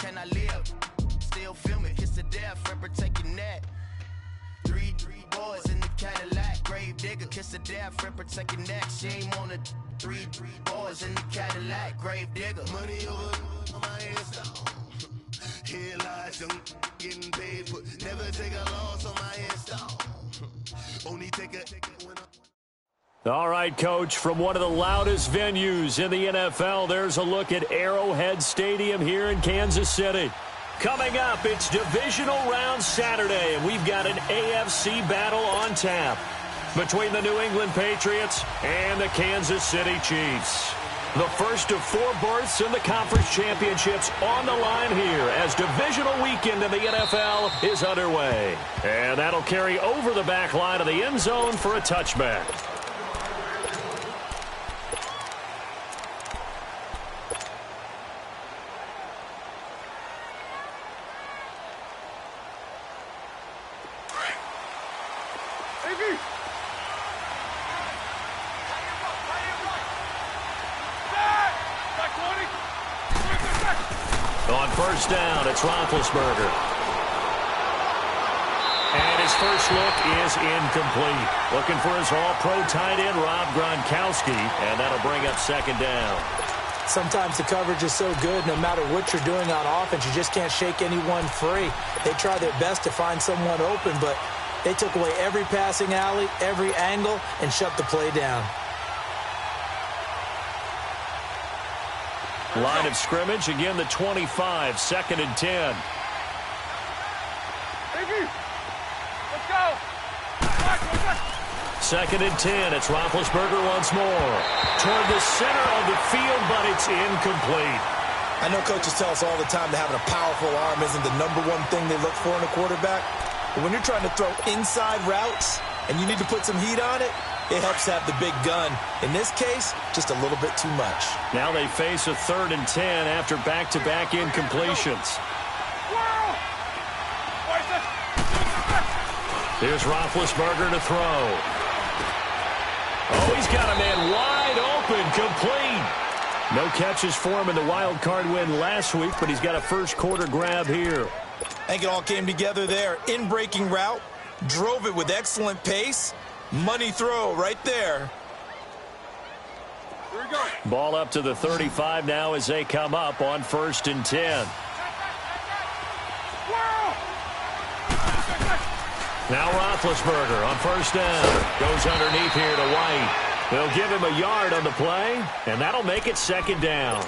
can I live? Still film it, kiss the death, ripper take your neck. Three boys in the Cadillac, grave digger, kiss the death, ripper take your neck. Shame on the three boys in the Cadillac, grave digger. Money over my install. Here lies young, getting paid for. Never take a loss on my install. Only take a when All right, Coach, from one of the loudest venues in the NFL, there's a look at Arrowhead Stadium here in Kansas City. Coming up, it's Divisional Round Saturday, and we've got an AFC battle on tap between the New England Patriots and the Kansas City Chiefs. The first of 4 berths in the conference championships on the line here as divisional weekend in the NFL is underway. And that'll carry over the back line of the end zone for a touchback. On first down, it's Roethlisberger. And his first look is incomplete. Looking for his all-pro tight end, Rob Gronkowski, and that'll bring up second down. Sometimes the coverage is so good, no matter what you're doing on offense, you just can't shake anyone free. They try their best to find someone open, but they took away every passing alley, every angle, and shut the play down. Line of scrimmage, again the 25, 2nd and 10. Let's go. 2nd and 10, it's Roethlisberger once more. Toward the center of the field, but it's incomplete. I know coaches tell us all the time that having a powerful arm isn't the #1 thing they look for in a quarterback. But when you're trying to throw inside routes and you need to put some heat on it, it helps to have the big gun. In this case, just a little bit too much. Now they face a 3rd and 10 after back-to-back incompletions. Here's Roethlisberger to throw. Oh, he's got a man wide open, complete. No catches for him in the wild card win last week, but he's got a first quarter grab here. I think it all came together there. In-breaking route, drove it with excellent pace. Money throw right there. Here we go. Ball up to the 35 now as they come up on 1st and 10. Now Roethlisberger on first down. Goes underneath here to White. They'll give him a yard on the play, and that'll make it 2nd down.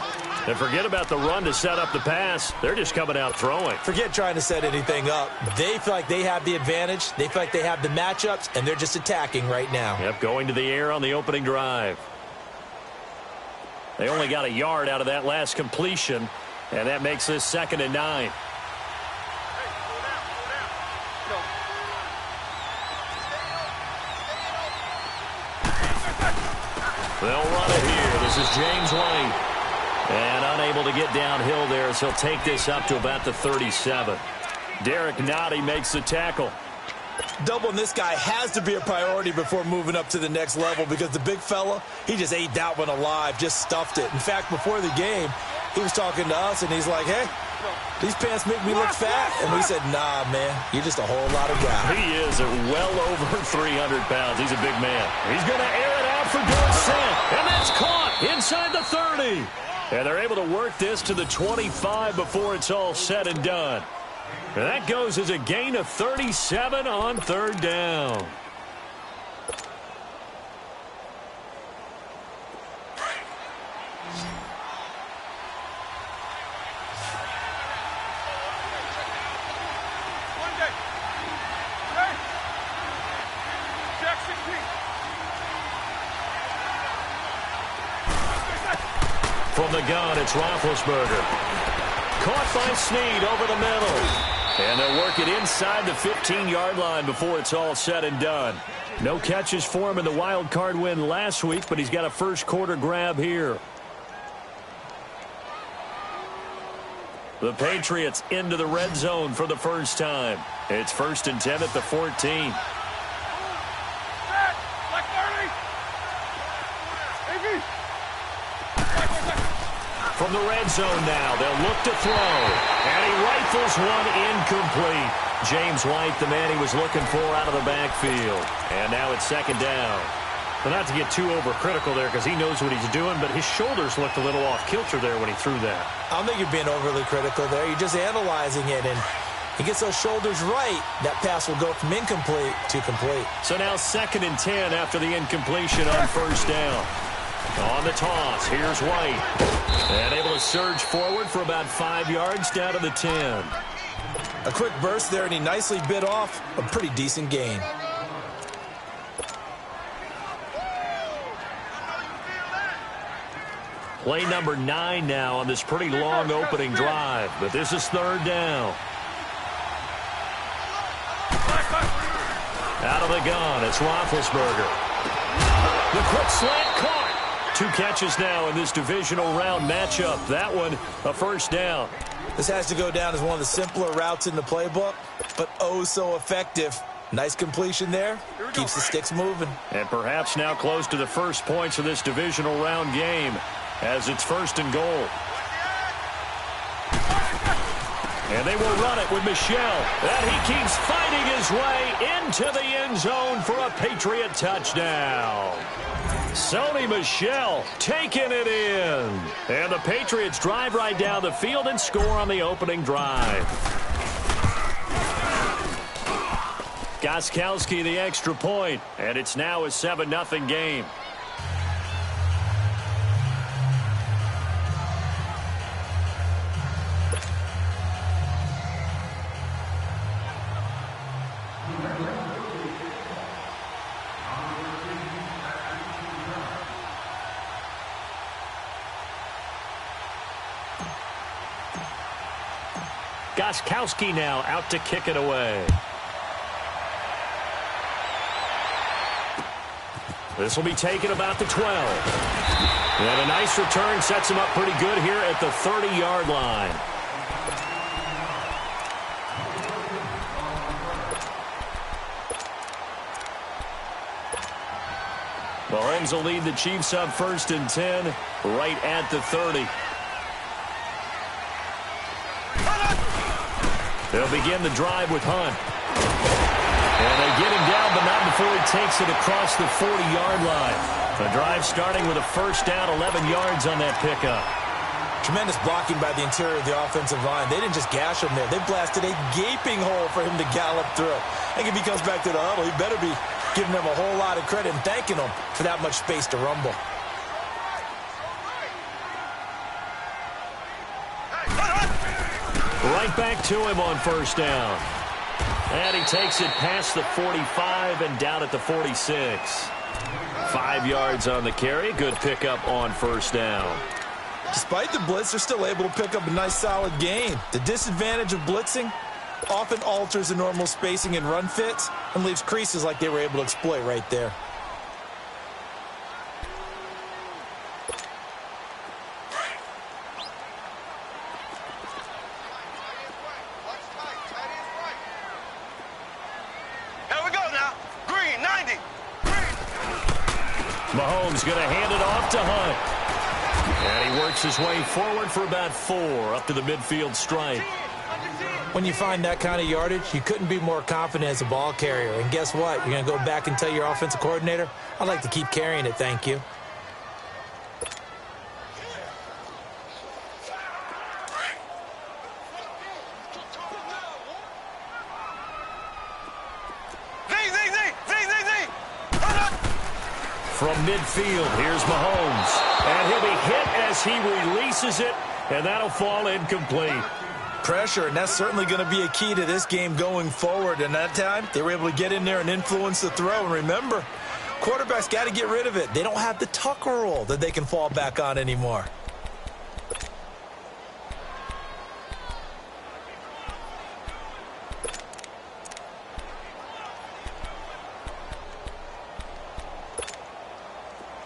And forget about the run to set up the pass. They're just coming out throwing. Forget trying to set anything up. They feel like they have the advantage. They feel like they have the matchups, and they're just attacking right now. Yep, going to the air on the opening drive. They only got a yard out of that last completion, and that makes this 2nd and 9. They'll run it here. This is James White. And unable to get downhill there as he'll take this up to about the 37. Derek Nottie makes the tackle. Doubling this guy has to be a priority before moving up to the next level because the big fella, he just ate that one alive, just stuffed it. In fact, before the game, he was talking to us, and he's like, hey, these pants make me look fat. And we said, nah, man, you're just a whole lot of guy. He is at well over 300 pounds. He's a big man. He's going to air it out for Dorsett, and that's caught inside the 30. And they're able to work this to the 25 before it's all said and done. And that goes as a gain of 37 on 3rd down. From the gun, it's Roethlisberger. Caught by Snead over the middle. And they'll work it inside the 15-yard line before it's all said and done. No catches for him in the wild card win last week, but he's got a first quarter grab here. The Patriots into the red zone for the first time. It's 1st and 10 at the 14. from the red zone now. They'll look to throw. And he rifles one incomplete. James White, the man he was looking for out of the backfield. And now it's second down. Well, not to get too overcritical there because he knows what he's doing, but his shoulders looked a little off kilter there when he threw that. I don't think you're being overly critical there. You're just analyzing it, and he gets those shoulders right. That pass will go from incomplete to complete. So now 2nd and 10 after the incompletion on first down. On the toss, here's White. And able to surge forward for about 5 yards down to the 10. A quick burst there, and he nicely bit off a pretty decent gain. Play number 9 now on this pretty long opening drive. But this is 3rd down. Out of the gun, it's Roethlisberger. The quick slant caught. 2 catches now in this divisional round matchup. That one, a first down. This has to go down as one of the simpler routes in the playbook, but oh so effective. Nice completion there. Keeps the sticks moving. And perhaps now close to the first points of this divisional round game as it's 1st and goal. And they will run it with Michel. And he keeps fighting his way into the end zone for a Patriot touchdown. Sony Michel taking it in. And the Patriots drive right down the field and score on the opening drive. Gostkowski the extra point. And it's now a 7-0 game. Gostkowski now out to kick it away. This will be taken about the 12. And a nice return sets him up pretty good here at the 30-yard line. Mahomes will lead the Chiefs up 1st and 10 right at the 30. They'll begin the drive with Hunt. And they get him down, but not before he takes it across the 40-yard line. The drive starting with a first down, 11 yards on that pickup. Tremendous blocking by the interior of the offensive line. They didn't just gash him there. They blasted a gaping hole for him to gallop through. I think if he comes back to the huddle, he better be giving them a whole lot of credit and thanking them for that much space to rumble. Right back to him on first down. And he takes it past the 45 and down at the 46. 5 yards on the carry. Good pickup on first down. Despite the blitz, they're still able to pick up a nice solid gain. The disadvantage of blitzing often alters the normal spacing and run fits and leaves creases like they were able to exploit right there. Mahomes going to hand it off to Hunt. And he works his way forward for about 4 up to the midfield stripe. When you find that kind of yardage, you couldn't be more confident as a ball carrier. And guess what? You're going to go back and tell your offensive coordinator, I'd like to keep carrying it, thank you. From midfield, here's Mahomes. And he'll be hit as he releases it, and that'll fall incomplete. Pressure, and that's certainly going to be a key to this game going forward. And that time, they were able to get in there and influence the throw. And remember, quarterbacks got to get rid of it. They don't have the tuck rule that they can fall back on anymore.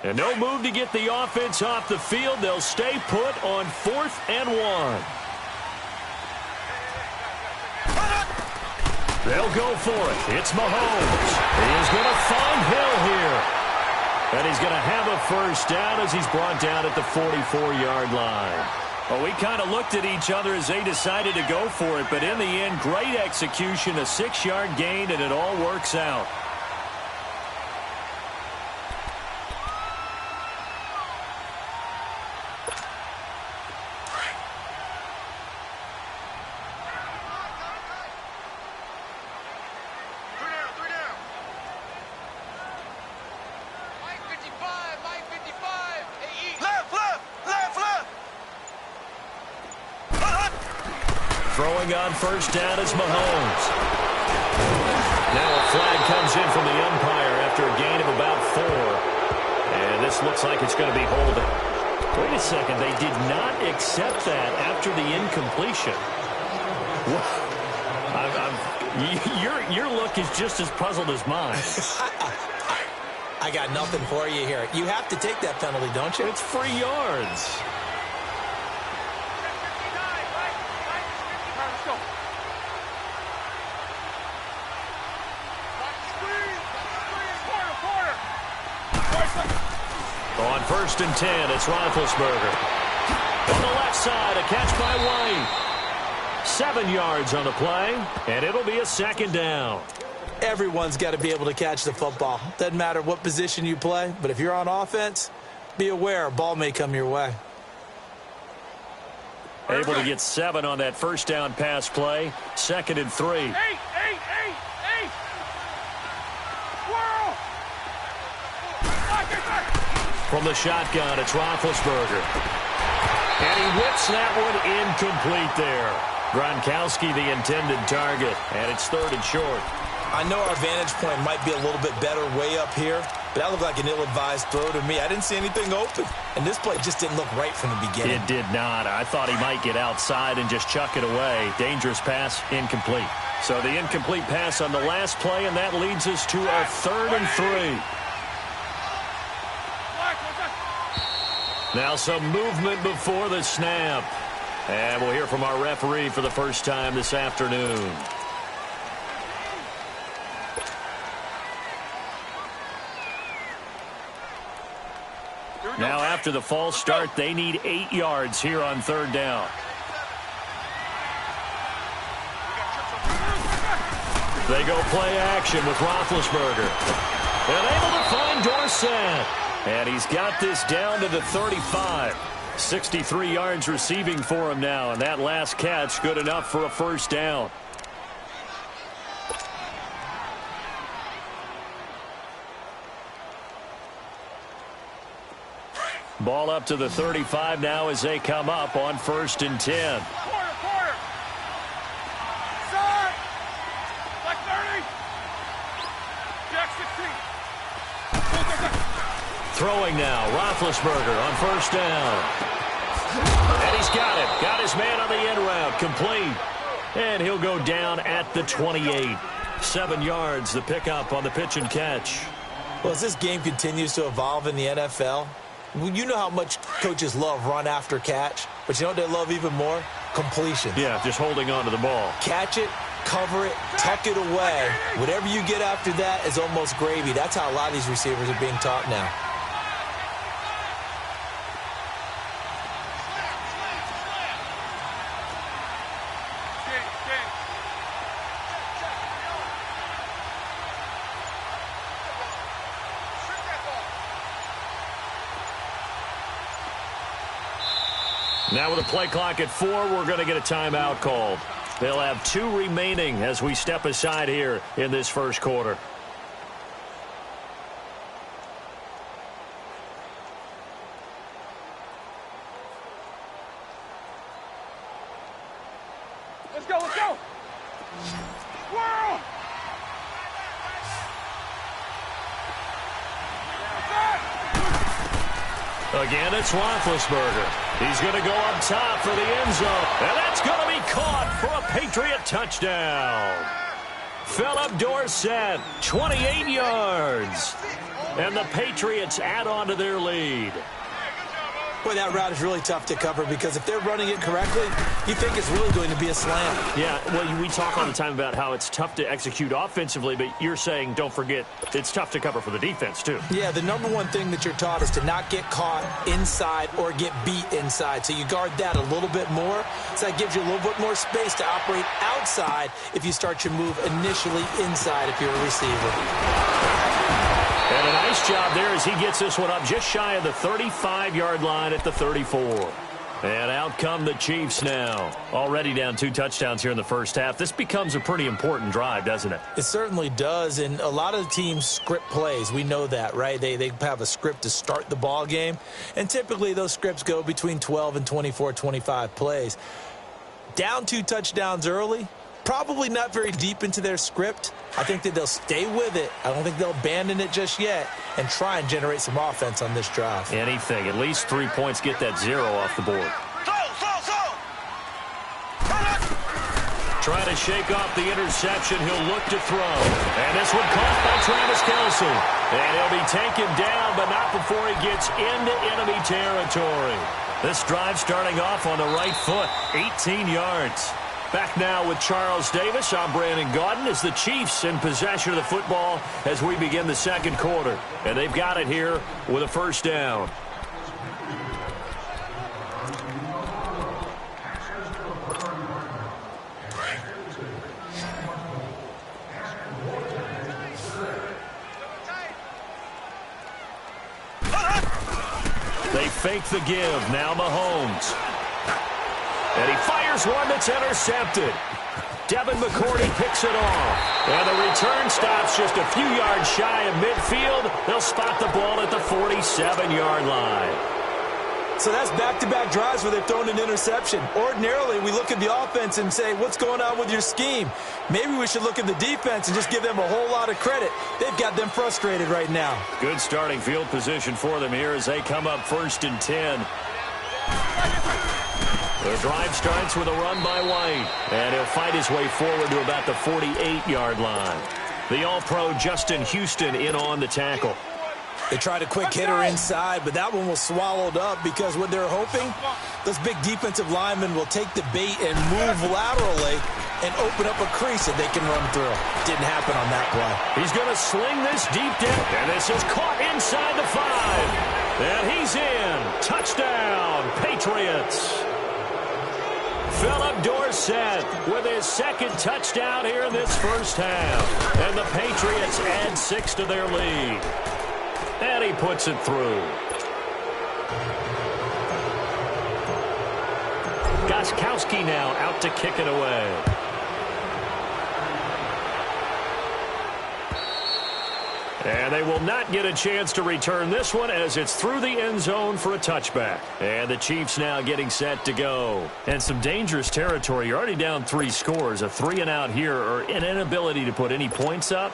And no move to get the offense off the field. They'll stay put on 4th and 1. They'll go for it. It's Mahomes. He is going to find Hill here. And he's going to have a first down as he's brought down at the 44-yard line. Well, we kind of looked at each other as they decided to go for it, but in the end, great execution, a 6-yard gain, and it all works out. Throwing on first down is Mahomes. Now a flag comes in from the umpire after a gain of about 4. And this looks like it's going to be holding. Wait a second. They did not accept that after the incompletion. Your look is just as puzzled as mine. I got nothing for you here. You have to take that penalty, don't you? It's 3 yards. On first and 10, it's Roethlisberger. On the left side, a catch by White. 7 yards on the play, and it'll be a 2nd down. Everyone's got to be able to catch the football. Doesn't matter what position you play, but if you're on offense, be aware a ball may come your way. Able to get 7 on that first down pass play. 2nd and 3. Eight. Whirl. From the shotgun, it's Roethlisberger. And he whips that one incomplete there. Gronkowski, the intended target, and it's 3rd and short. I know our vantage point might be a little bit better way up here, but that looked like an ill-advised throw to me. I didn't see anything open, and this play just didn't look right from the beginning. It did not. I thought he might get outside and just chuck it away. Dangerous pass, incomplete. So the incomplete pass on the last play, and that leads us to a 3rd and 3. Now some movement before the snap. And we'll hear from our referee for the first time this afternoon. Now after the false start, they need 8 yards here on 3rd down. They go play action with Roethlisberger. And able to find Dorsett. And he's got this down to the 35. 63 yards receiving for him now. And that last catch good enough for a 1st down. Ball up to the 35 now as they come up on 1st and 10. Quarter. Side. Like 30. Jack 16. Throwing now, Roethlisberger on 1st down. And he's got it. Got his man on the end route. Complete. And he'll go down at the 28. 7 yards, the pickup on the pitch and catch. Well, as this game continues to evolve in the NFL, you know how much coaches love run after catch, but you know what they love even more? Completion. Yeah, just holding on to the ball. Catch it, cover it, tuck it away. Whatever you get after that is almost gravy. That's how a lot of these receivers are being taught now. Now with a play clock at 4, we're going to get a timeout called. They'll have 2 remaining as we step aside here in this first quarter. Let's go. Whirl. Again, it's Roethlisberger. He's going to go up top for the end zone. And that's going to be caught for a Patriot touchdown. Philip Dorsett, 28 yards. And the Patriots add on to their lead. Boy, that route is really tough to cover because if they're running it correctly, you think it's really going to be a slam. Yeah, well, we talk all the time about how it's tough to execute offensively, but you're saying, don't forget, it's tough to cover for the defense, too. Yeah, the number one thing that you're taught is to not get caught inside or get beat inside. So you guard that a little bit more. So that gives you a little bit more space to operate outside if you start your move initially inside if you're a receiver. And a nice job there as he gets this one up just shy of the 35-yard line at the 34. And out come the Chiefs now. Already down 2 touchdowns here in the first half. This becomes a pretty important drive, doesn't it? It certainly does, and a lot of the teams script plays. We know that, right? They have a script to start the ball game, and typically those scripts go between 12 and 24, 25 plays. Down 2 touchdowns early, probably not very deep into their script. I think that they'll stay with it. I don't think they'll abandon it just yet and try and generate some offense on this drive. Anything. At least 3 points, get that 0 off the board. Trying to shake off the interception. He'll look to throw. And this one caught by Travis Kelce. And he'll be taken down, but not before he gets into enemy territory. This drive starting off on the right foot. 18 yards. Back now with Charles Davis. I'm Brandon Gaudin as the Chiefs in possession of the football as we begin the second quarter. And they've got it here with a first down. They fake the give. Now Mahomes. And he fires one that's intercepted. Devin McCourty picks it off. And the return stops just a few yards shy of midfield. They'll spot the ball at the 47-yard line. So that's back-to-back drives where they've thrown an interception. Ordinarily, we look at the offense and say, what's going on with your scheme? Maybe we should look at the defense and just give them a whole lot of credit. They've got them frustrated right now. Good starting field position for them here as they come up 1st and 10. The drive starts with a run by White, and he'll fight his way forward to about the 48-yard line. The All-Pro Justin Houston in on the tackle. They tried a quick hitter inside, but that one was swallowed up because what they're hoping, those big defensive linemen will take the bait and move laterally and open up a crease that they can run through. Didn't happen on that play. He's going to sling this deep down, and this is caught inside the 5. And he's in. Touchdown, Patriots. Philip Dorsett with his second touchdown here in this first half. And the Patriots add 6 to their lead. And he puts it through. Gostkowski now out to kick it away. And they will not get a chance to return this one as it's through the end zone for a touchback. And the Chiefs now getting set to go. And some dangerous territory. You're already down 3 scores. A 3-and-out here or an inability to put any points up.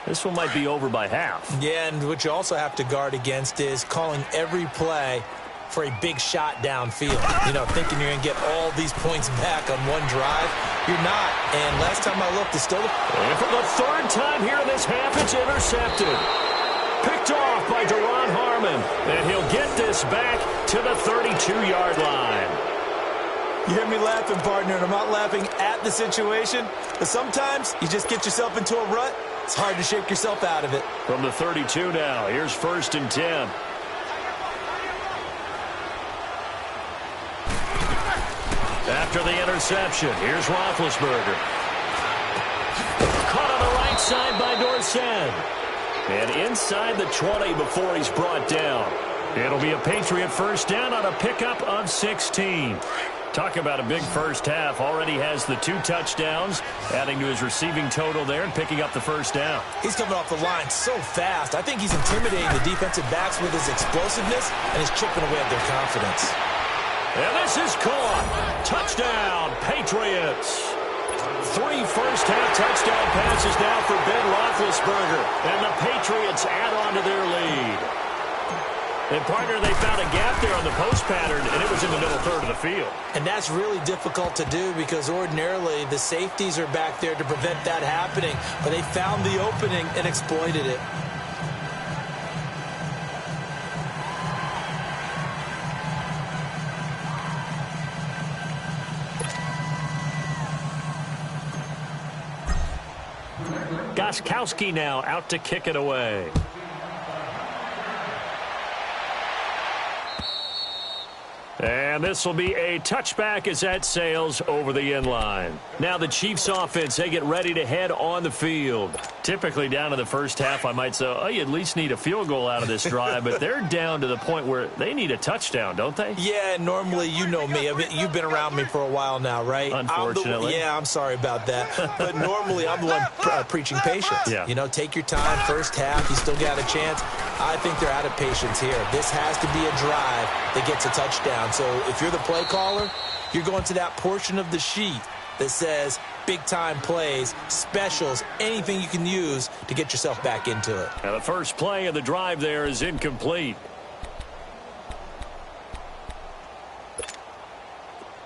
This one might be over by half. Yeah, and what you also have to guard against is calling every play for a big shot downfield. You know, thinking you're going to get all these points back on one drive. You're not. And last time I looked, it's still... And for the 3rd time here in this half, it's intercepted. Picked off by Deron Harmon. And he'll get this back to the 32-yard line. You hear me laughing, partner, and I'm not laughing at the situation. But sometimes you just get yourself into a rut. It's hard to shake yourself out of it. From the 32 now, here's 1st and 10. After the interception, here's Roethlisberger. Caught on the right side by Dorsett. And inside the 20 before he's brought down. It'll be a Patriot first down on a pickup of 16. Talk about a big first half. Already has the 2 touchdowns, adding to his receiving total there and picking up the first down. He's coming off the line so fast. I think he's intimidating the defensive backs with his explosiveness and he's chipping away at their confidence. And this is caught. Touchdown, Patriots. 3 first-half touchdown passes now for Ben Roethlisberger. And the Patriots add on to their lead. And, partner, they found a gap there on the post pattern, and it was in the middle third of the field. And that's really difficult to do because ordinarily the safeties are back there to prevent that happening. But they found the opening and exploited it. Gostkowski now out to kick it away. And this will be a touchback as that sails over the end line. Now the Chiefs offense, they get ready to head on the field. Typically down in the first half, I might say, oh, you at least need a field goal out of this drive, but they're down to the point where they need a touchdown, don't they? Yeah, normally, you know me. I mean, you've been around me for a while now, right? Unfortunately. I'm sorry about that. But normally, I'm the one preaching patience. Yeah. You know, take your time, first half, you still got a chance. I think they're out of patience here. This has to be a drive that gets a touchdown. So if you're the play caller, you're going to that portion of the sheet that says big-time plays, specials, anything you can use to get yourself back into it. Now the first play of the drive there is incomplete.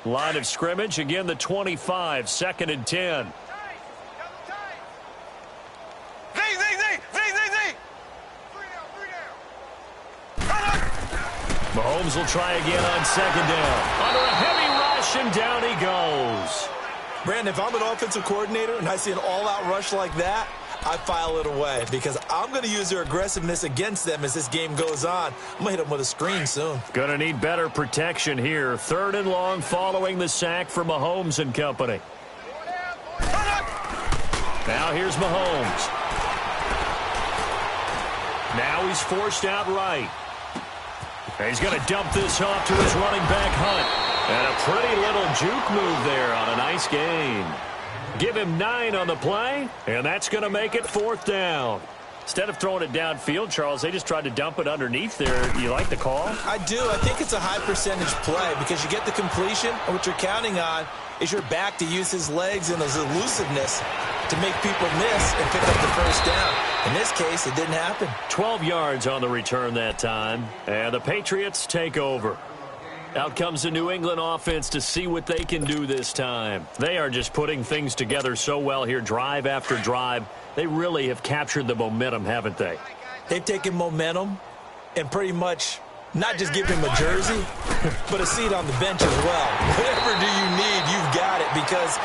Line of scrimmage, again the 25, 2nd and 10. Mahomes will try again on 2nd down. Under a heavy rush, and down he goes. Brandon, if I'm an offensive coordinator and I see an all-out rush like that, I file it away because I'm going to use their aggressiveness against them as this game goes on. I'm going to hit them with a screen soon. Going to need better protection here. 3rd and long following the sack for Mahomes and company. Now here's Mahomes. Now he's forced out right. And he's going to dump this off to his running back, Hunt. And a pretty little juke move there on a nice gain. Give him 9 on the play, and that's going to make it 4th down. Instead of throwing it downfield, Charles, they just tried to dump it underneath there. You like the call? I do. I think it's a high percentage play because you get the completion, and what you're counting on is your back to use his legs and his elusiveness to make people miss and pick up the first down. In this case, it didn't happen. 12 yards on the return that time, and the Patriots take over. Out comes the New England offense to see what they can do this time. They are just putting things together so well here, drive after drive. They really have captured the momentum, haven't they? They've taken momentum and pretty much not just give him a jersey, but a seat on the bench as well. Whatever do you need, you've got it, because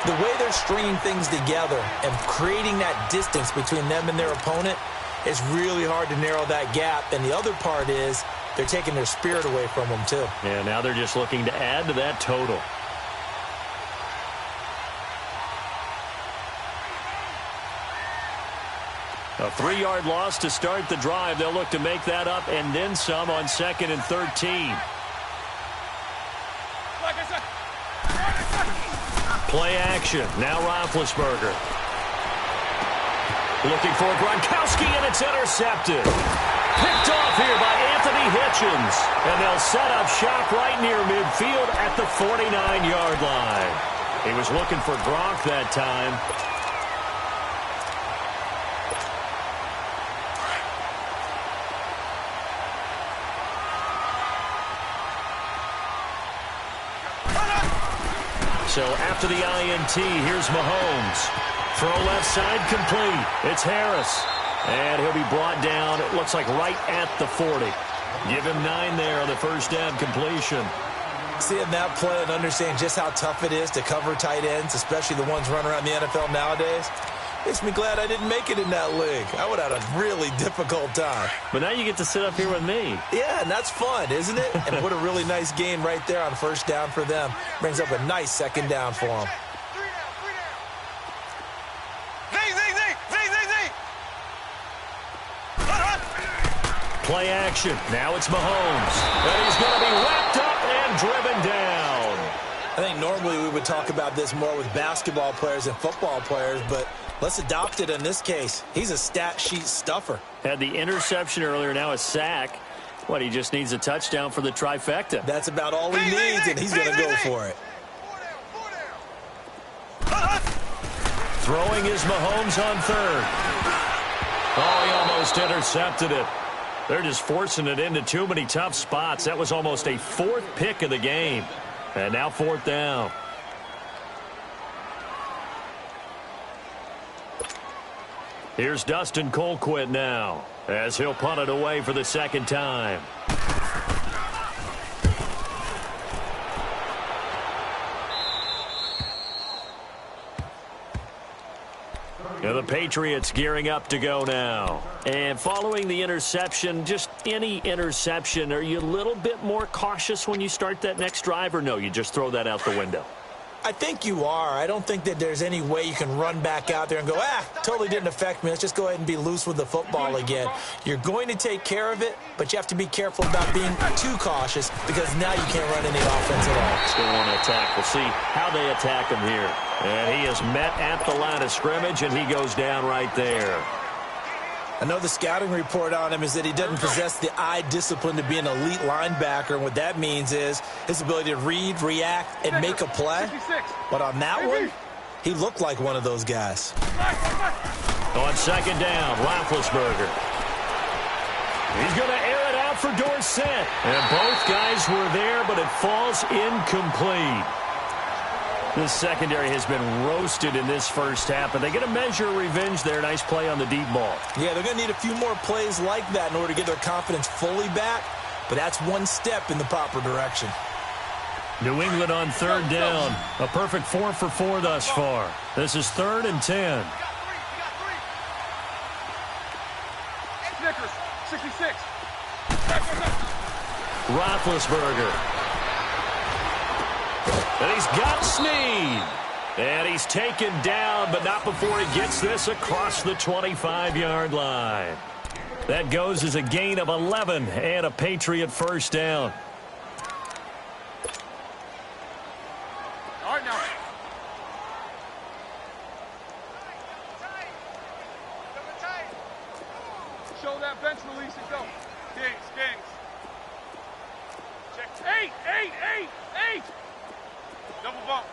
the way they're stringing things together and creating that distance between them and their opponent, it's really hard to narrow that gap. And the other part is they're taking their spirit away from them, too. Yeah, now they're just looking to add to that total. A 3-yard loss to start the drive. They'll look to make that up and then some on 2nd and 13. Play action. Now Roethlisberger. Looking for Gronkowski, and it's intercepted. Picked off here by Anthony Hitchens. And they'll set up shop right near midfield at the 49-yard line. He was looking for Gronk that time. So after the INT, here's Mahomes. Throw left side complete. It's Harris. And he'll be brought down, it looks like right at the 40. Give him 9 there on the first down completion. Seeing that play and understanding just how tough it is to cover tight ends, especially the ones running around the NFL nowadays, makes me glad I didn't make it in that league. I would have had a really difficult time. But now you get to sit up here with me. Yeah, and that's fun, isn't it? And what a really nice game right there on first down for them. Brings up a nice 2nd down for them. Play action. Now it's Mahomes. And he's going to be wrapped up and driven down. I think normally we would talk about this more with basketball players and football players, but let's adopt it in this case. He's a stat sheet stuffer. Had the interception earlier, now a sack. What, he just needs a touchdown for the trifecta. That's about all he needs, and he's going to go for it. Throwing is Mahomes on 3rd. Oh, he almost intercepted it. They're just forcing it into too many tough spots. That was almost a 4th pick of the game. And now 4th down. Here's Dustin Colquitt now, as he'll punt it away for the 2nd time. And the Patriots gearing up to go now. And following the interception, just any interception, are you a little bit more cautious when you start that next drive, or no, you just throw that out the window? I think you are. I don't think that there's any way you can run back out there and go, totally didn't affect me. Let's just go ahead and be loose with the football again. You're going to take care of it, but you have to be careful about being too cautious because now you can't run any offense at all. Still want to attack. We'll see how they attack him here. And he is met at the line of scrimmage, and he goes down right there. I know the scouting report on him is that he doesn't possess the eye discipline to be an elite linebacker, and what that means is his ability to read, react, and make a play. But on that one, he looked like one of those guys. On second down, Roethlisberger. He's going to air it out for Dorsett. And both guys were there, but it falls incomplete. This secondary has been roasted in this first half, but they get a measure of revenge there. Nice play on the deep ball. Yeah, they're going to need a few more plays like that in order to get their confidence fully back, but that's one step in the proper direction. New England on third down. A perfect 4 for 4 thus far. This is 3rd and 10. Snickers, 66. Roethlisberger. And he's got Snead. And he's taken down, but not before he gets this across the 25-yard line. That goes as a gain of 11 and a Patriot first down. All right, now. Show that bench release and go. Kings. Check. 8. Double bump.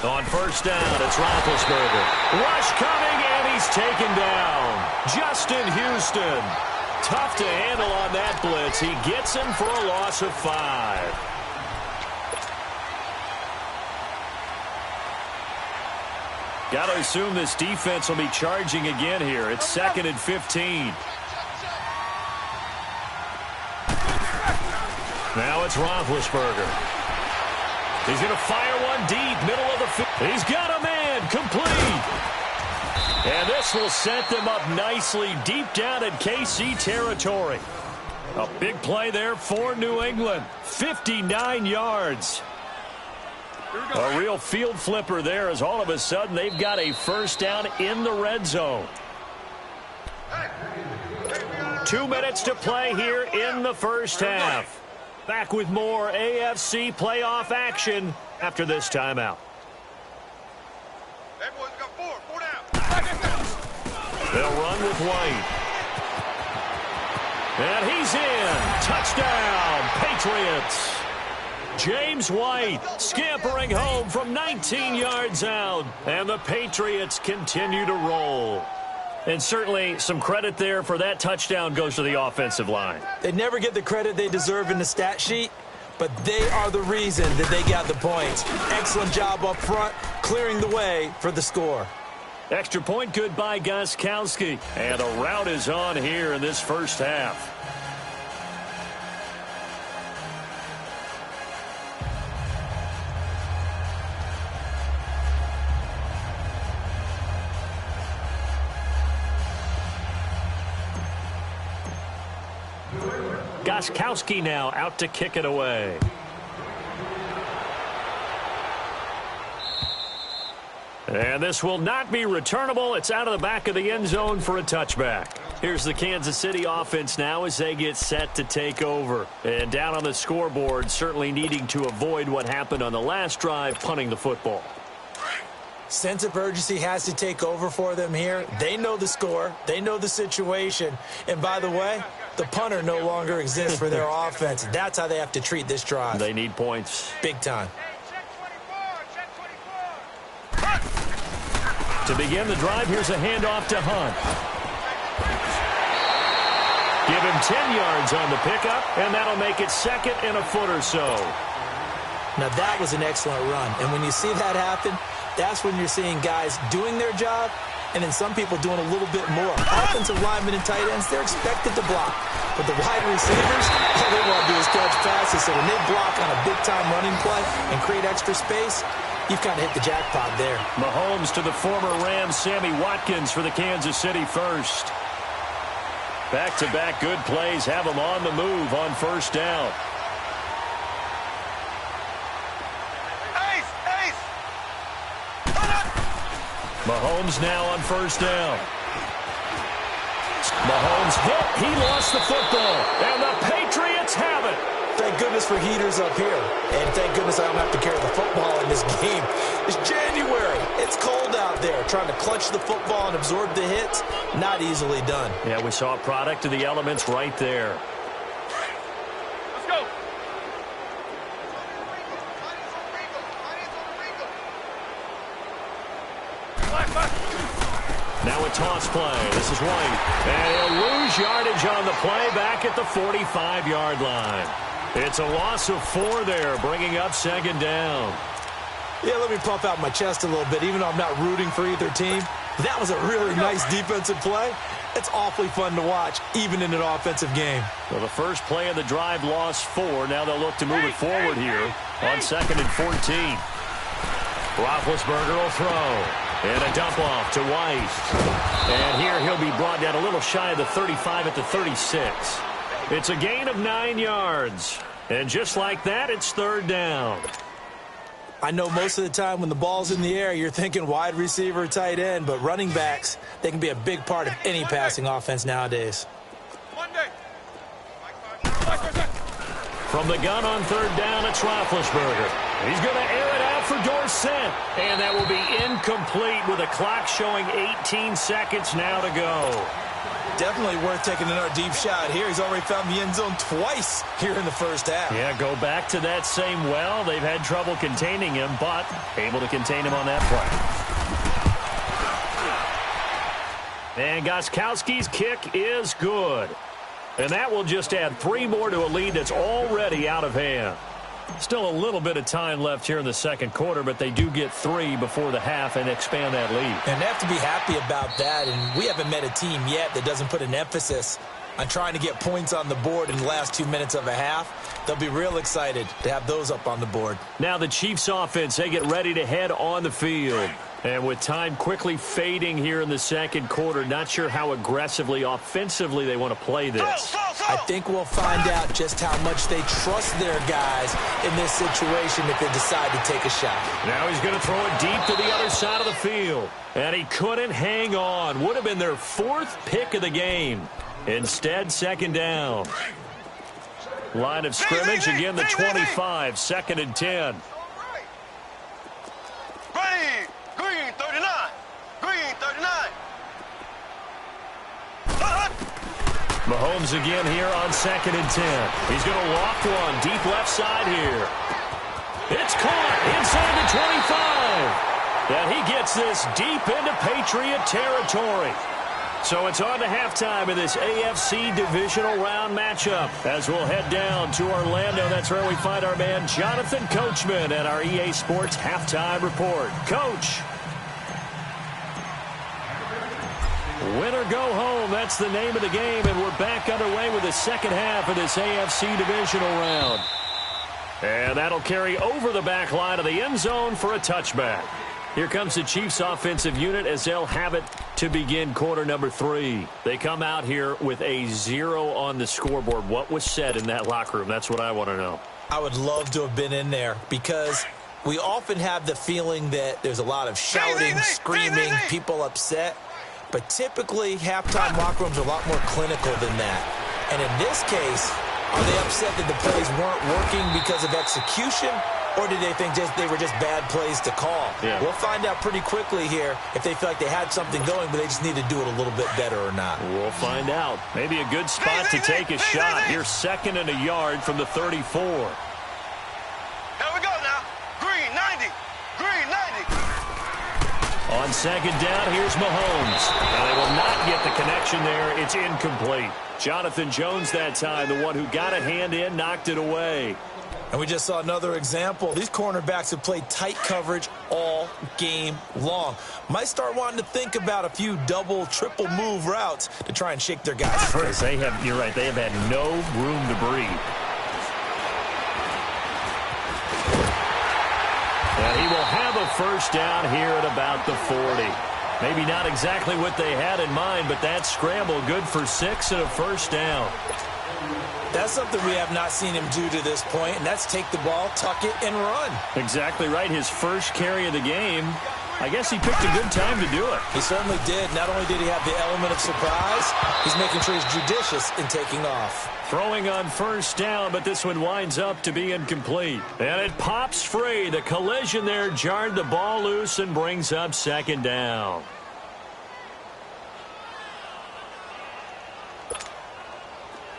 On first down, it's Roethlisberger. Rush coming, and he's taken down. Justin Houston. Tough to handle on that blitz. He gets him for a loss of 5. Got to assume this defense will be charging again here. It's 2nd and 15. Now it's Roethlisberger. He's going to fire one deep, middle of the field. He's got a man, complete. And this will set them up nicely deep down in KC territory. A big play there for New England. 59 yards. A real field flipper there as all of a sudden they've got a first down in the red zone. 2 minutes to play here in the first half. Back with more AFC playoff action after this timeout. They'll run with White. And he's in. Touchdown, Patriots. James White scampering home from 19 yards out. And the Patriots continue to roll. And certainly some credit there for that touchdown goes to the offensive line. They never get the credit they deserve in the stat sheet, but they are the reason that they got the points. Excellent job up front, clearing the way for the score. Extra point good by Gostkowski. And a rout is on here in this first half. Gostkowski now out to kick it away. And this will not be returnable. It's out of the back of the end zone for a touchback. Here's the Kansas City offense now as they get set to take over. And down on the scoreboard, certainly needing to avoid what happened on the last drive, punting the football. Sense of urgency has to take over for them here. They know the score. They know the situation. And by the way, the punter no longer exists for their offense. That's how they have to treat this drive. They need points. Big time. To begin the drive, here's a handoff to Hunt. Give him 10 yards on the pickup, and that'll make it 2nd and a foot or so. Now, that was an excellent run. And when you see that happen, that's when you're seeing guys doing their job and then some people doing a little bit more. Offensive linemen and tight ends, they're expected to block. But the wide receivers, all they want to do is catch passes. So when they block on a big-time running play and create extra space, you've kind of hit the jackpot there. Mahomes to the former Rams, Sammy Watkins for the Kansas City first. Back-to-back good plays have him on the move on first down. Mahomes now on first down. Mahomes hit. He lost the football. And the Patriots have it. Thank goodness for heaters up here. And thank goodness I don't have to carry the football in this game. It's January. It's cold out there. Trying to clutch the football and absorb the hits, not easily done. Yeah, we saw a product of the elements right there. Let's go. Now a toss play. This is White. And he'll lose yardage on the play back at the 45-yard line. It's a loss of 4 there, bringing up second down. Yeah, let me puff out my chest a little bit, even though I'm not rooting for either team. That was a really nice defensive play. It's awfully fun to watch, even in an offensive game. Well, the first play of the drive lost 4. Now they'll look to move it forward here on 2nd and 14. Roethlisberger will throw. And a dump off to White. And here he'll be brought down a little shy of the 35 at the 36. It's a gain of 9 yards. And just like that, it's third down. I know most of the time when the ball's in the air, you're thinking wide receiver, tight end, but running backs, they can be a big part of any passing offense nowadays. From the gun on third down, it's Roethlisberger. He's going to air it out for Dorsett. And that will be incomplete with a clock showing 18 seconds now to go. Definitely worth taking another deep shot here. He's already found the end zone twice here in the first half. Yeah, go back to that same well. They've had trouble containing him, but able to contain him on that play. And Gostkowski's kick is good. And that will just add 3 more to a lead that's already out of hand. Still a little bit of time left here in the second quarter, but they do get 3 before the half and expand that lead. And they have to be happy about that, and we haven't met a team yet that doesn't put an emphasis on trying to get points on the board in the last 2 minutes of a half. They'll be real excited to have those up on the board. Now the Chiefs offense, they get ready to head on the field. And with time quickly fading here in the second quarter, not sure how aggressively, offensively they want to play this. I think we'll find out just how much they trust their guys in this situation if they decide to take a shot. Now he's going to throw it deep to the other side of the field. And he couldn't hang on. Would have been their 4th pick of the game. Instead, second down. Line of scrimmage, again the 25, 2nd and 10. Green 39. Green 39. Mahomes again here on 2nd and 10. He's going to loft one deep left side here. It's caught inside the 25. And he gets this deep into Patriot territory. So it's on to halftime in this AFC divisional round matchup. As we'll head down to Orlando, that's where we find our man Jonathan Coachman at our EA Sports Halftime Report. Coach. Win or go home, that's the name of the game, and we're back underway with the second half of this AFC divisional round. And that'll carry over the back line of the end zone for a touchback. Here comes the Chiefs offensive unit as they'll have it to begin quarter number 3. They come out here with a 0 on the scoreboard. What was said in that locker room? That's what I want to know. I would love to have been in there because we often have the feeling that there's a lot of shouting, screaming, people upset. But typically, halftime locker rooms are a lot more clinical than that. And in this case, are they upset that the plays weren't working because of execution? Or did they think they were just bad plays to call? Yeah. We'll find out pretty quickly here if they feel like they had something going, but they just need to do it a little bit better or not. We'll find out. Maybe a good spot to take a shot. Here, 2nd and a yard from the 34. Here we go now. Green 90. Green 90. On second down, here's Mahomes. And they will not get the connection there. It's incomplete. Jonathan Jones that time, the one who got a hand in, knocked it away. And we just saw another example. These cornerbacks have played tight coverage all game long. Might start wanting to think about a few double, triple move routes to try and shake their guys free. They have, you're right, they have had no room to breathe. And he will have a first down here at about the 40. Maybe not exactly what they had in mind, but that scramble good for 6 and a first down. That's something we have not seen him do to this point, and that's take the ball, tuck it, and run. Exactly right. His first carry of the game. I guess he picked a good time to do it. He certainly did. Not only did he have the element of surprise, he's making sure he's judicious in taking off. Throwing on first down, but this one winds up to be incomplete. And it pops free. The collision there jarred the ball loose and brings up second down.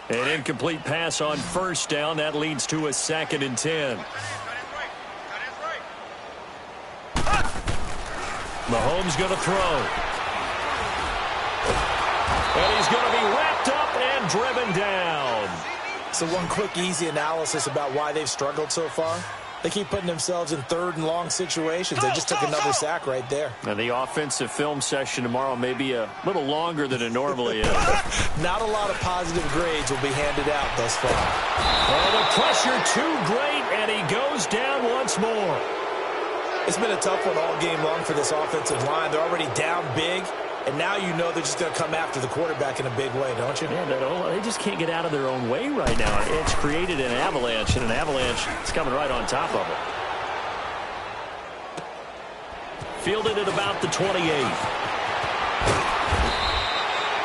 An incomplete pass on first down. That leads to a 2nd and 10. Mahomes going to throw. And he's going to be wrapped up and driven down. So one quick, easy analysis about why they've struggled so far. They keep putting themselves in 3rd and long situations. They just took another sack right there. And the offensive film session tomorrow may be a little longer than it normally is. Not a lot of positive grades will be handed out thus far. Oh, the pressure too great, and he goes down once more. It's been a tough one all game long for this offensive line. They're already down big, and now you know they're just going to come after the quarterback in a big way, don't you? Yeah, they just can't get out of their own way right now. It's created an avalanche, and an avalanche is coming right on top of it. Fielded at about the 28.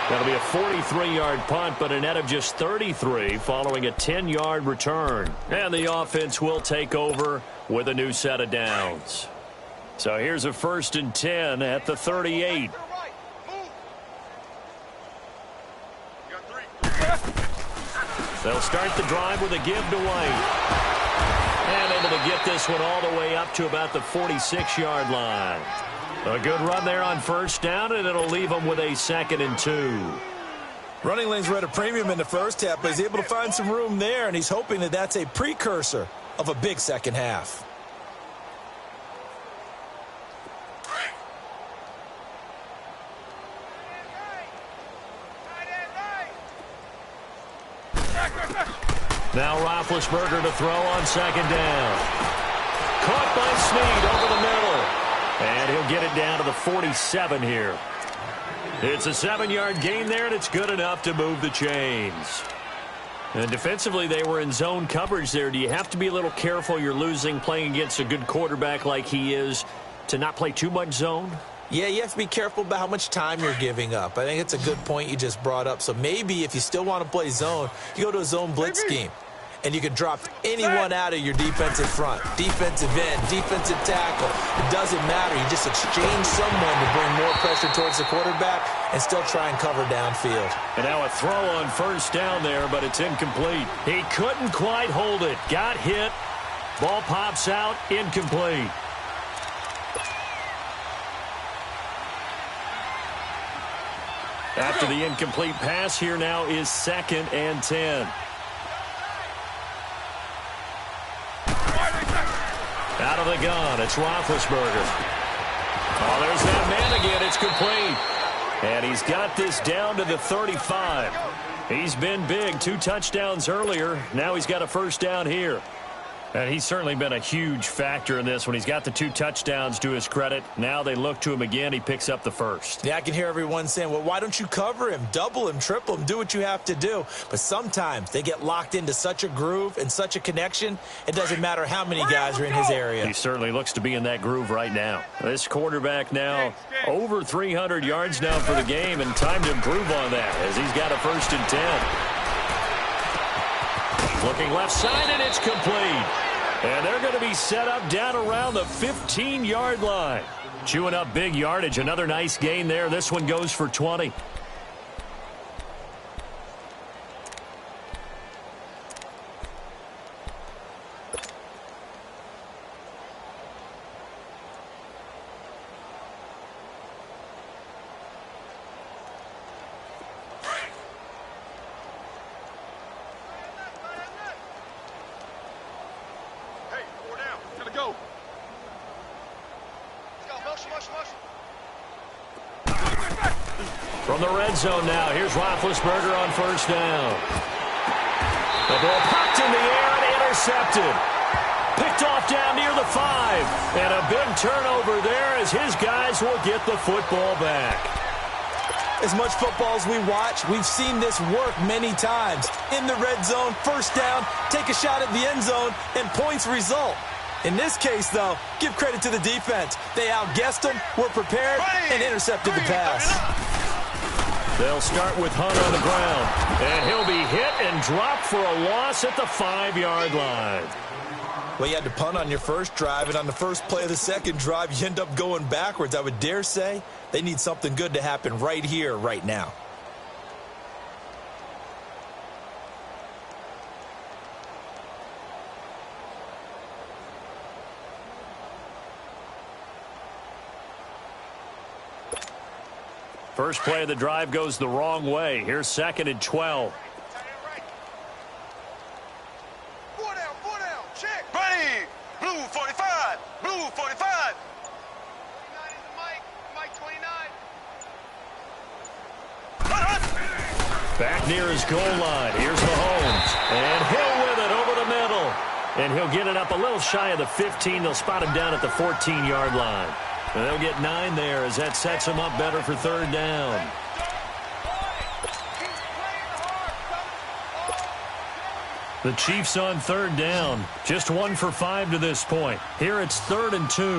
That'll be a 43-yard punt, but a net of just 33 following a 10-yard return. And the offense will take over with a new set of downs. So here's a 1st and 10 at the 38. They'll start the drive with a give to White. And able to get this one all the way up to about the 46-yard line. A good run there on first down, and it'll leave them with a 2nd and 2. Running lanes were at a premium in the first half, but he's able to find some room there, and he's hoping that that's a precursor of a big second half. Now Roethlisberger to throw on 2nd down. Caught by Snead over the middle. And he'll get it down to the 47 here. It's a 7-yard gain there, and it's good enough to move the chains. And defensively, they were in zone coverage there. Do you have to be a little careful? You're losing playing against a good quarterback like he is to not play too much zone? Yeah, you have to be careful about how much time you're giving up. I think it's a good point you just brought up. So maybe if you still want to play zone, you go to a zone blitz scheme. And you can drop anyone out of your defensive front, defensive end, defensive tackle. It doesn't matter. You just exchange someone to bring more pressure towards the quarterback and still try and cover downfield. And now a throw on first down there, but it's incomplete. He couldn't quite hold it. Got hit. Ball pops out. Incomplete. After the incomplete pass, here now is 2nd and 10. Out of the gun, it's Roethlisberger. Oh, there's that man again. It's complete. And he's got this down to the 35. He's been big. 2 touchdowns earlier. Now he's got a first down here. And he's certainly been a huge factor in this when he's got the 2 touchdowns to his credit. Now they look to him again. He picks up the first. Yeah, I can hear everyone saying, well, why don't you cover him? Double him, triple him, do what you have to do. But sometimes they get locked into such a groove and such a connection, it doesn't matter how many guys are in his area. He certainly looks to be in that groove right now. This quarterback now over 300 yards now for the game, and time to improve on that as he's got a 1st and 10. Looking left side, and it's complete. And they're going to be set up down around the 15-yard line. Chewing up big yardage. Another nice gain there. This one goes for 20. From the red zone now, here's Roethlisberger on first down. The ball popped in the air and intercepted. Picked off down near the 5. And turnover there as his guys will get the football back. As much football as we watch, we've seen this work many times. In the red zone, first down, take a shot at the end zone, and points result. In this case, though, give credit to the defense. They outguessed them, were prepared, and intercepted the pass. They'll start with Hunt on the ground, and he'll be hit and dropped for a loss at the 5-yard line. Well, you had to punt on your first drive, and on the first play of the second drive, you end up going backwards. I would dare say they need something good to happen right here, right now. First play of the drive goes the wrong way. Here's 2nd and 12. Ready. Blue 45. Blue 45. Back near his goal line. Here's Mahomes. And Hill with it over the middle. And he'll get it up a little shy of the 15. They'll spot him down at the 14-yard line. And they'll get 9 there as that sets him up better for 3rd down. The Chiefs on 3rd down. Just 1 for 5 to this point. Here it's 3rd and 2. Here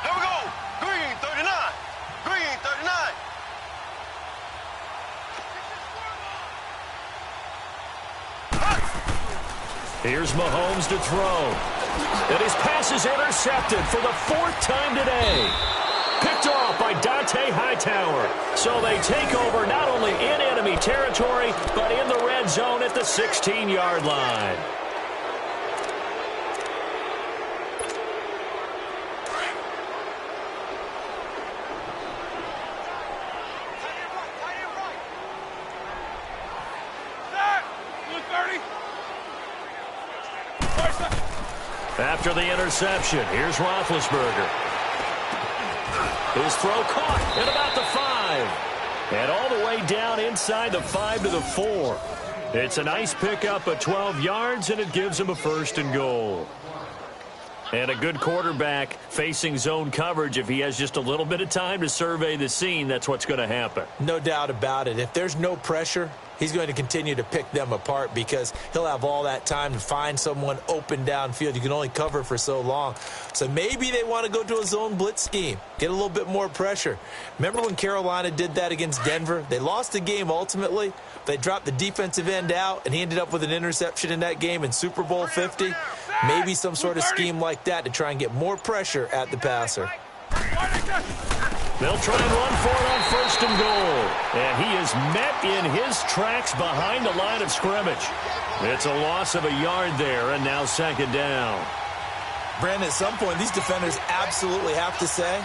we go. Green 39. Green 39. Here's Mahomes to throw. And his pass is intercepted for the 4th time today. Picked off by Dante Hightower. So they take over not only in enemy territory, but in the red zone at the 16-yard line. After the interception, here's Roethlisberger. His throw caught at about the 5. And all the way down inside the 5 to the 4. It's a nice pickup of 12 yards, and it gives him a 1st and goal. And a good quarterback facing zone coverage. If he has just a little bit of time to survey the scene, that's what's going to happen. No doubt about it. If there's no pressure, he's going to continue to pick them apart because he'll have all that time to find someone open downfield. You can only cover for so long. So maybe they want to go to a zone blitz scheme, get a little bit more pressure. Remember when Carolina did that against Denver? They lost the game ultimately. They dropped the defensive end out, and he ended up with an interception in that game in Super Bowl 50. Maybe some sort of scheme like that to try and get more pressure at the passer. They'll try and run for it on 1st and goal. And he is met in his tracks behind the line of scrimmage. It's a loss of a yard there, and now 2nd down. Brandon, at some point, these defenders absolutely have to say,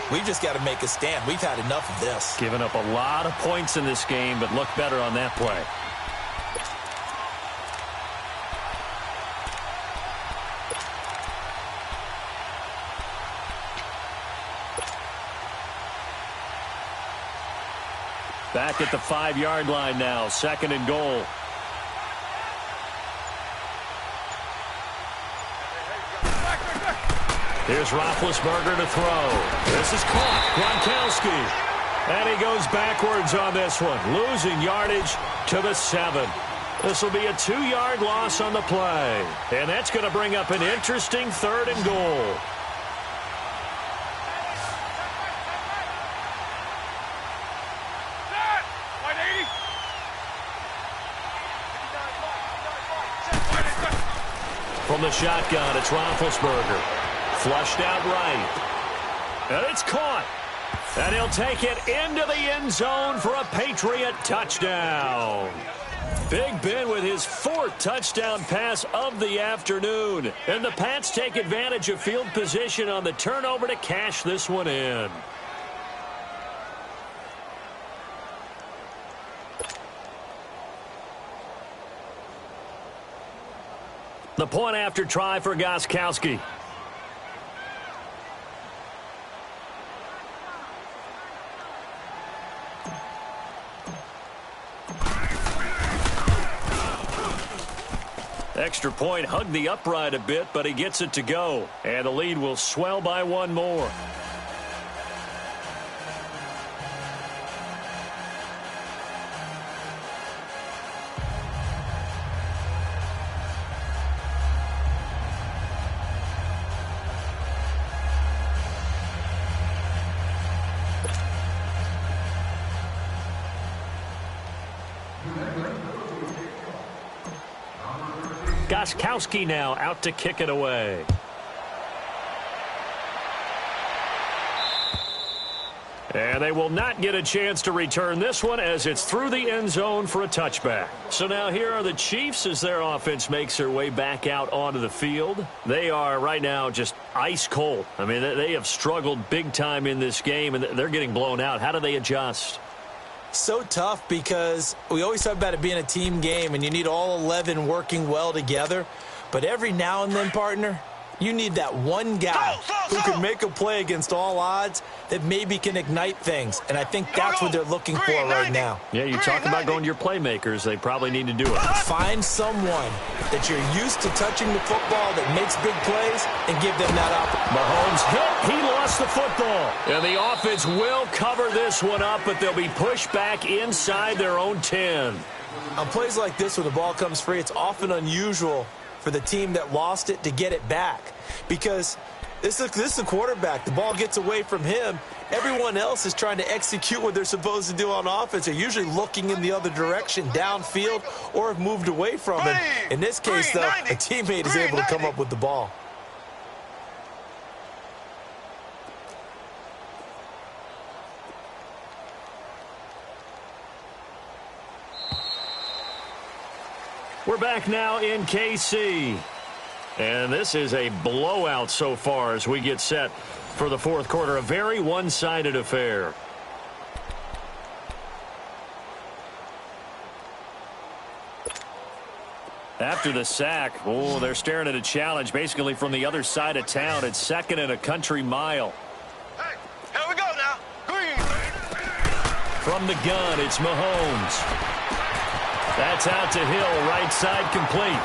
we've just got to make a stand. We've had enough of this. Giving up a lot of points in this game, but look better on that play. Back at the 5-yard line now, 2nd and goal. Here's Roethlisberger to throw. This is caught. Gronkowski. And he goes backwards on this one, losing yardage to the 7. This will be a 2-yard loss on the play. And that's going to bring up an interesting 3rd and goal. From the shotgun, it's Roethlisberger. Flushed out right. And it's caught. And he'll take it into the end zone for a Patriot touchdown. Big Ben with his 4th touchdown pass of the afternoon. And the Pats take advantage of field position on the turnover to cash this one in. The point after try for Gostkowski. extra point hugged the upright a bit, but he gets it to go. And the lead will swell by one more. Gostkowski now out to kick it away. And they will not get a chance to return this one as it's through the end zone for a touchback. So now here are the Chiefs as their offense makes their way back out onto the field. They are right now just ice cold. I mean, they have struggled big time in this game, and they're getting blown out. How do they adjust? So tough because we always talk about it being a team game and you need all 11 working well together. But every now and then, partner, you need that one guy who can make a play against all odds that maybe can ignite things. And I think that's what they're looking for right now. Yeah, you talk about going to your playmakers. They probably need to do it. Find someone that you're used to touching the football that makes big plays and give them that opportunity. Mahomes hit. He lost the football. And the offense will cover this one up, but they'll be pushed back inside their own 10. On plays like this when the ball comes free, it's often unusual for the team that lost it to get it back. Because this is a quarterback. The ball gets away from him. Everyone else is trying to execute what they're supposed to do on offense. They're usually looking in the other direction, downfield, or have moved away from it. In this case, though, a teammate is able to come up with the ball. We're back now in KC. And this is a blowout so far as we get set for the fourth quarter. A very one-sided affair. After the sack, they're staring at a challenge basically from the other side of town. It's second and a country mile. Hey, here we go now. Green. From the gun, it's Mahomes. That's out to Hill, right side complete.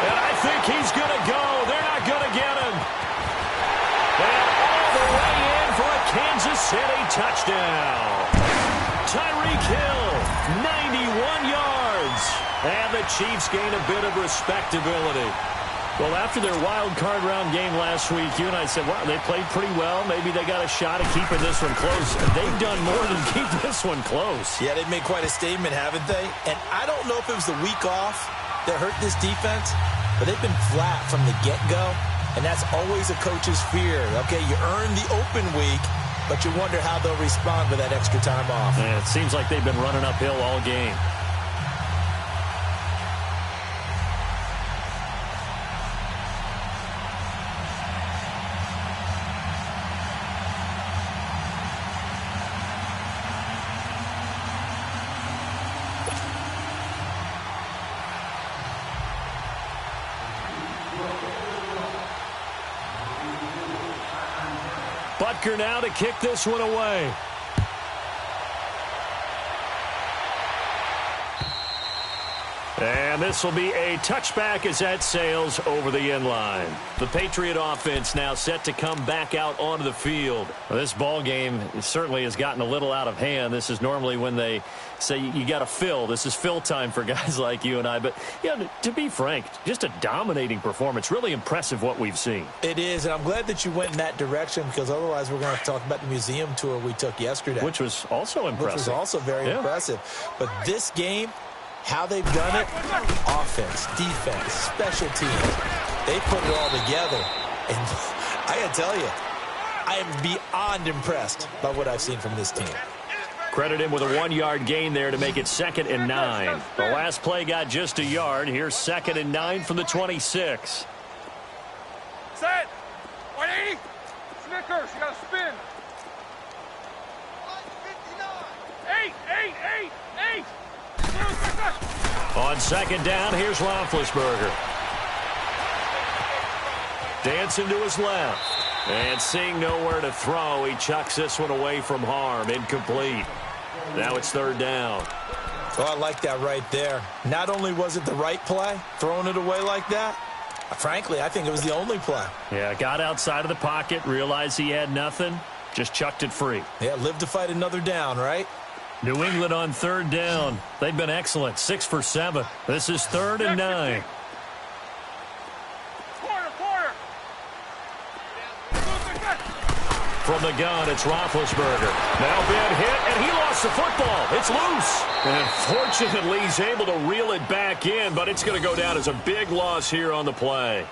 And I think he's going to go. They're not going to get him. And all the way in for a Kansas City touchdown. Tyreek Hill, 91 yards. And the Chiefs gain a bit of respectability. Well, after their wild card round game last week, you and I said, wow, they played pretty well. Maybe they got a shot at keeping this one close. And they've done more than keep this one close. Yeah, they've made quite a statement, haven't they? And I don't know if it was the week off that hurt this defense, but they've been flat from the get-go. And that's always a coach's fear. Okay, you earn the open week, but you wonder how they'll respond with that extra time off. And it seems like they've been running uphill all game. Butker now to kick this one away. And this will be a touchback as that sails over the end line. The Patriot offense now set to come back out onto the field. Well, this ball game certainly has gotten a little out of hand. This is normally when they say you got to fill. This is fill time for guys like you and I. But, you know, to be frank, just a dominating performance. Really impressive what we've seen. It is, and I'm glad that you went in that direction because otherwise we're going to have to talk about the museum tour we took yesterday. Which was also impressive. Which was also very impressive. But this game, how they've done it, offense, defense, special teams, they put it all together. And I got to tell you, I am beyond impressed by what I've seen from this team. Credit him with a 1-yard gain there to make it 2nd and 9. The last play got just a yard. Here's 2nd and 9 from the 26. Set. 180. Snickers, you got to spin. 8, 8, 8, 8. On 2nd down, here's Roethlisberger. Dancing to his left. And seeing nowhere to throw, he chucks this one away from harm. Incomplete. Now it's 3rd down. Oh, I like that right there. Not only was it the right play, throwing it away like that, frankly, I think it was the only play. Yeah, got outside of the pocket, realized he had nothing, just chucked it free. Yeah, live to fight another down, right? New England on third down. They've been excellent, 6 for 7. This is 3rd and 9. Quarter. From the gun, it's Roethlisberger. Now been hit, and he lost the football. It's loose. And fortunately, he's able to reel it back in, but it's going to go down as a big loss here on the play.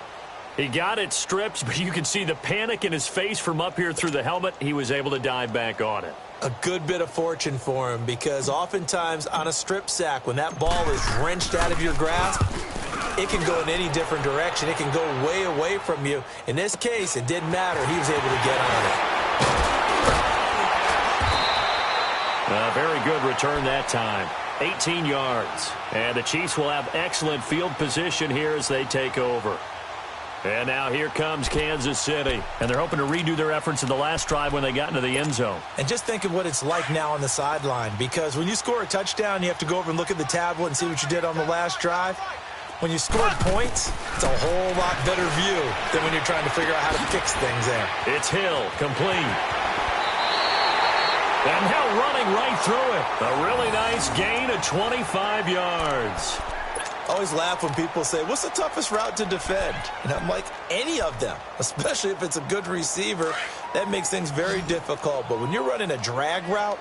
He got it stripped, but you can see the panic in his face from up here through the helmet. He was able to dive back on it. A good bit of fortune for him, because oftentimes on a strip sack, when that ball is wrenched out of your grasp, it can go in any different direction. It can go way away from you. In this case, it didn't matter. He was able to get on it. A very good return that time. 18 yards. And the Chiefs will have excellent field position here as they take over. And now here comes Kansas City. And they're hoping to redo their efforts in the last drive when they got into the end zone. And just think of what it's like now on the sideline, because when you score a touchdown, you have to go over and look at the tablet and see what you did on the last drive. When you scored points, it's a whole lot better view than when you're trying to figure out how to fix things there. It's Hill, complete. And now running right through it. A really nice gain of 25 yards. I always laugh when people say, what's the toughest route to defend? And I'm like, any of them, especially if it's a good receiver. That makes things very difficult. But when you're running a drag route,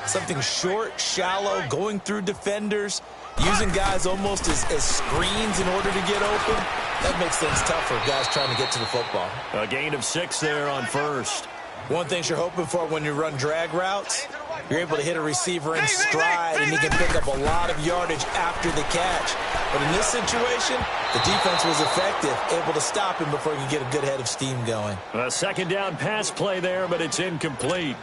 something short, shallow, going through defenders, using guys almost as screens in order to get open, that makes things tougher, guys trying to get to the football. A gain of 6 there on first. One thing you're hoping for when you run drag routes, you're able to hit a receiver in stride, and he can pick up a lot of yardage after the catch. But in this situation, the defense was effective, able to stop him before he could get a good head of steam going. A second down pass play there, but it's incomplete.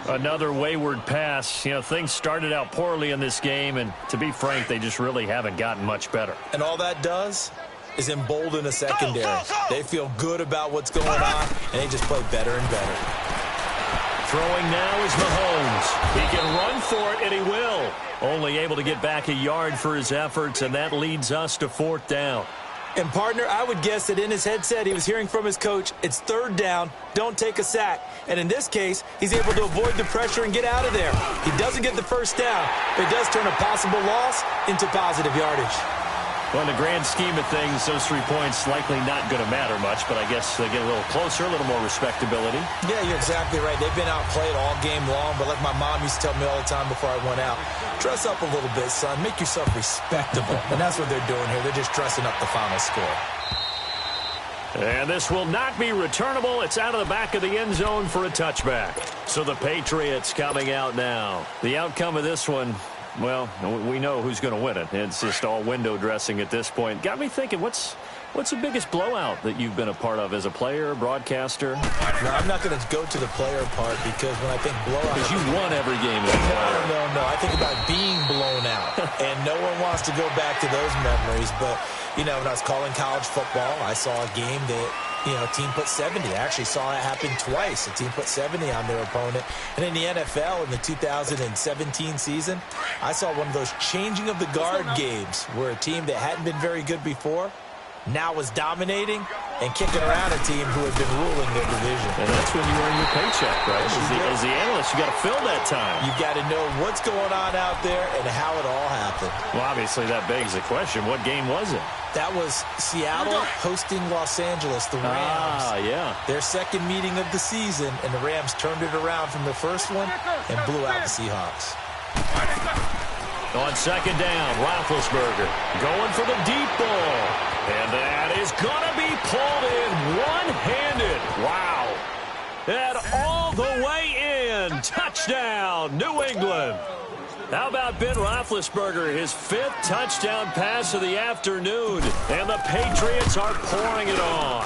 Another wayward pass. You know, things started out poorly in this game, and to be frank, they just really haven't gotten much better. And all that does is embolden a secondary. They feel good about what's going on, and they just play better and better. Throwing now is Mahomes. He can run for it, and he will. Only able to get back a yard for his efforts, and that leads us to 4th down. And, partner, I would guess that in his headset he was hearing from his coach, it's 3rd down, don't take a sack. And in this case, he's able to avoid the pressure and get out of there. He doesn't get the first down, but it does turn a possible loss into positive yardage. Well, in the grand scheme of things, those 3 points likely not going to matter much, but I guess they get a little closer, a little more respectability. Yeah, you're exactly right. They've been outplayed all game long, but like my mom used to tell me all the time before I went out, dress up a little bit, son. Make yourself respectable. And that's what they're doing here. They're just dressing up the final score. And this will not be returnable. It's out of the back of the end zone for a touchback. So the Patriots coming out now. The outcome of this one, well, we know who's going to win it. It's just all window dressing at this point. Got me thinking, what's the biggest blowout that you've been a part of as a player, broadcaster? No, I'm not going to go to the player part, because when I think blowout... Because you won every game as a player. No. I think about being blown out. And no one wants to go back to those memories. But, you know, when I was calling college football, I saw a game that, you know, a team put 70. I actually saw it happen twice. A team put 70 on their opponent. And in the NFL, in the 2017 season, I saw one of those changing of the guard games where a team that hadn't been very good before now was dominating and kicking around a team who had been ruling their division. And that's when you earn your paycheck, right? As the analyst, you got to fill that time. You've got to know what's going on out there and how it all happened. Well, obviously, that begs the question, what game was it? That was Seattle hosting Los Angeles, the Rams. Yeah. Their second meeting of the season, and the Rams turned it around from the first one and blew out the Seahawks. On second down, Roethlisberger going for the deep ball. And that is going to be pulled in one-handed. Wow. And all the way in. Touchdown, New England. How about Ben Roethlisberger, his 5th touchdown pass of the afternoon. And the Patriots are pouring it on.